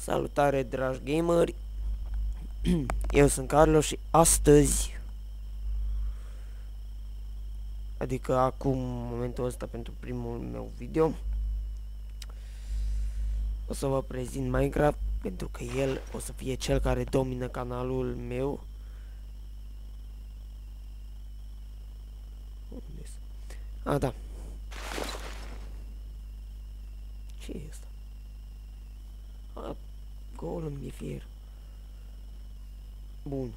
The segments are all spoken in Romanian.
Salutare, dragi gameri! Eu sunt Carlos și astăzi, adică acum, în momentul ăsta, pentru primul meu video, o să vă prezint Minecraft, pentru că el o să fie cel care domină canalul meu. Unde-s? A, da. Ce e asta? A, gol în fier. Bun.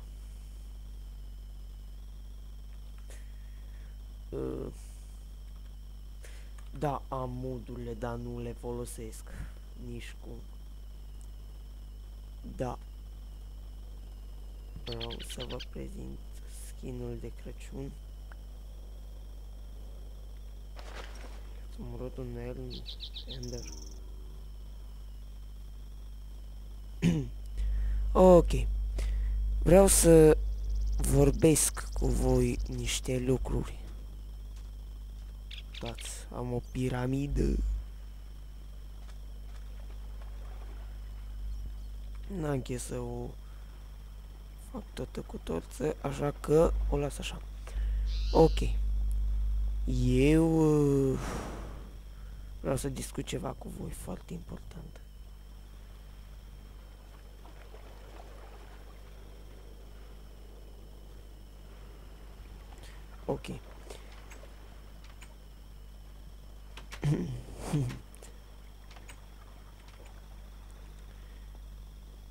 Da, am modurile, dar nu le folosesc nici cum. Da. Vreau să vă prezint skinul de Crăciun. Zumrudul Nelm Ender. Ok. Vreau să vorbesc cu voi niște lucruri. Uitați, am o piramidă. N-am chef să o fac toată cu torță, așa că o las așa. Ok. Eu vreau să discut ceva cu voi foarte important. Ok.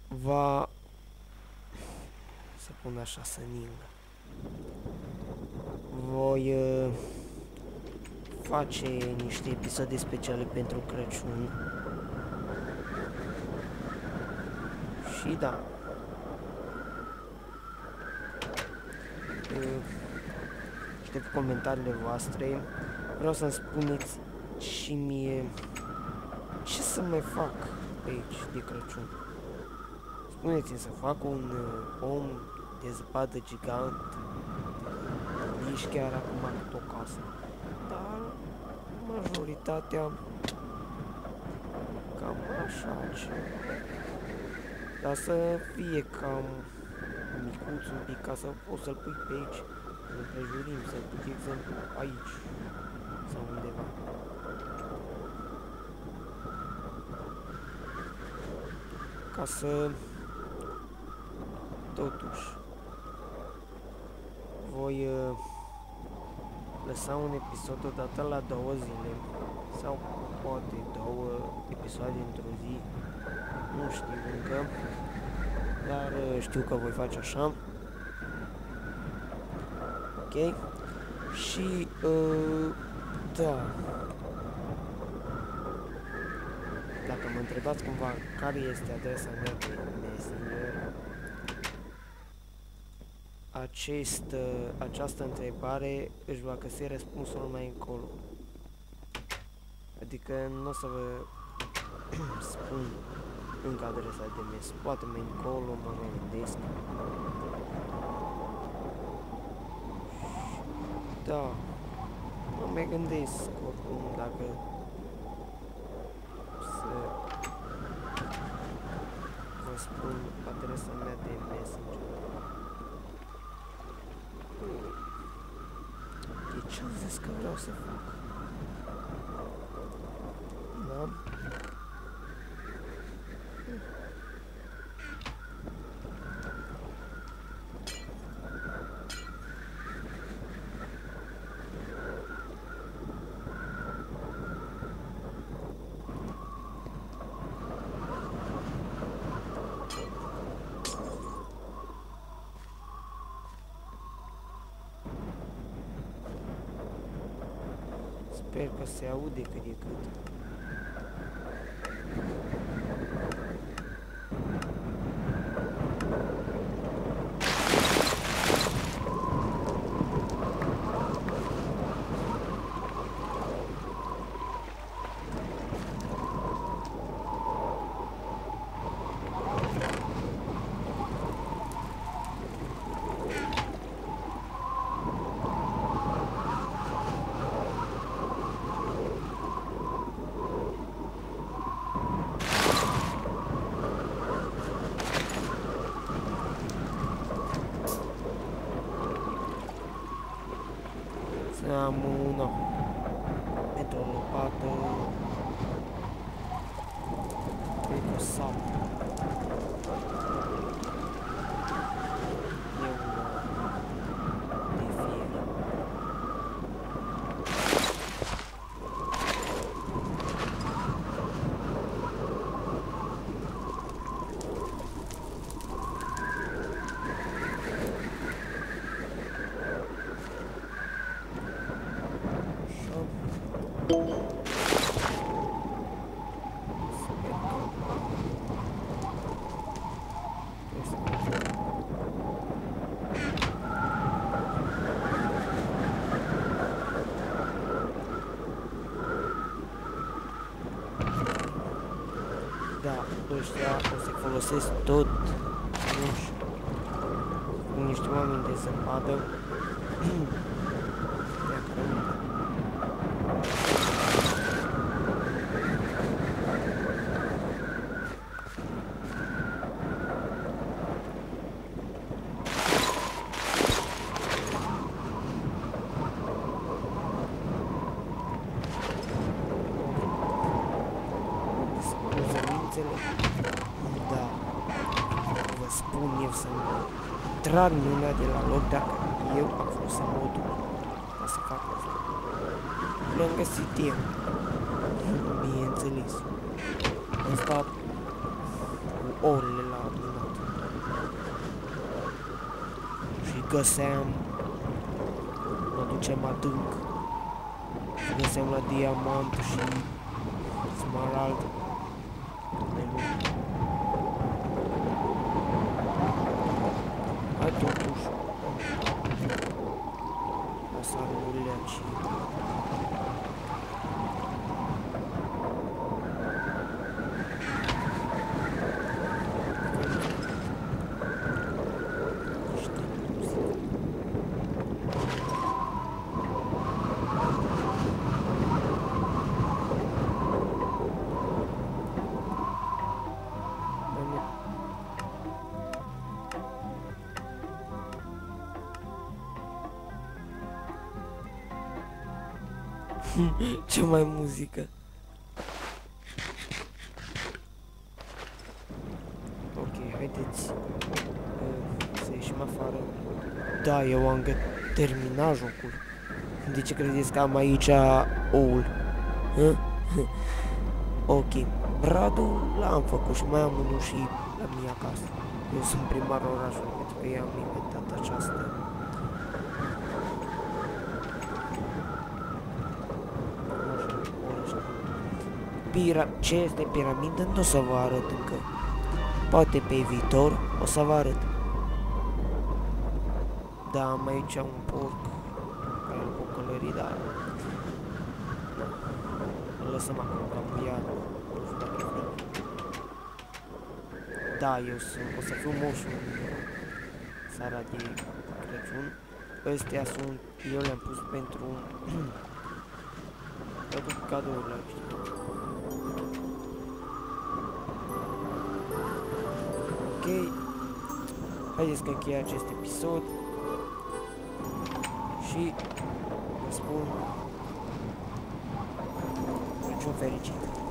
Va să pun așa să ningă. Voi face niște episoade speciale pentru Crăciun. Și da. Aștept comentariile voastre. Vreau să-mi spuneți și mie ce să mai fac pe aici de Crăciun. Spuneți-mi să fac un om de zăpadă gigant, nici chiar acum cât o casă, dar majoritatea cam așa dar să fie cam micuț un pic, ca să poți să-l pui pe aici, în împrejurim, să-l pui, de exemplu, aici sau undeva. Ca să totuși voi lăsa un episod odată la 2 zile sau poate 2 episoade într-o zi, nu știu încă, dar știu că voi face așa. Ok? Și da, dacă mă întrebați cumva care este adresa mea de Messenger, această întrebare își va găsi răspunsul mai încolo. Adică nu o să vă spun încă adresa de mes, poate mai încolo mă mai gândesc. Da, mă mai gândesc oricum dacă să vă spun adresa mea de Messenger. De ce am zis că vreau să fac? Da? Sper că se aude cât de cât. am una pentru o lopată. Cred că sap. E una de fier. Da, ăștia o să folosesc tot, nu știu, cu niște oameni de zăpadă. Da, vă spun eu să-mi trag mâna de la loc dacă eu am folosit modul ca să fac asta. Le-am găsit eu, bineînțeles. Am stat cu orele la adunat și găseam, mă duceam adânc și găseam la diamant și smarald. Hai totuși o să armurele aici. Ce mai muzică? Ok, haideți să ieșim afară. Da, eu am terminat jocul. De ce credeți că am aici oul? Ok, bradul l-am făcut și mai am unul și la mine acasă. Eu sunt primarul orașului pentru că i-am inventat această. Ce este piramidă nu o să vă arăt încă. Poate pe viitor o să vă arăt. Da, am aici un porc care îl pot călări, dar îl lăsăm acum ca muiat. Nu știu dacă e frică. Da, o să fiu moșul în seara de Crăciun. Astea sunt, eu le-am pus pentru cadourile aici. Ok, haideți că încheie acest episod și vă spun Crăciun fericit!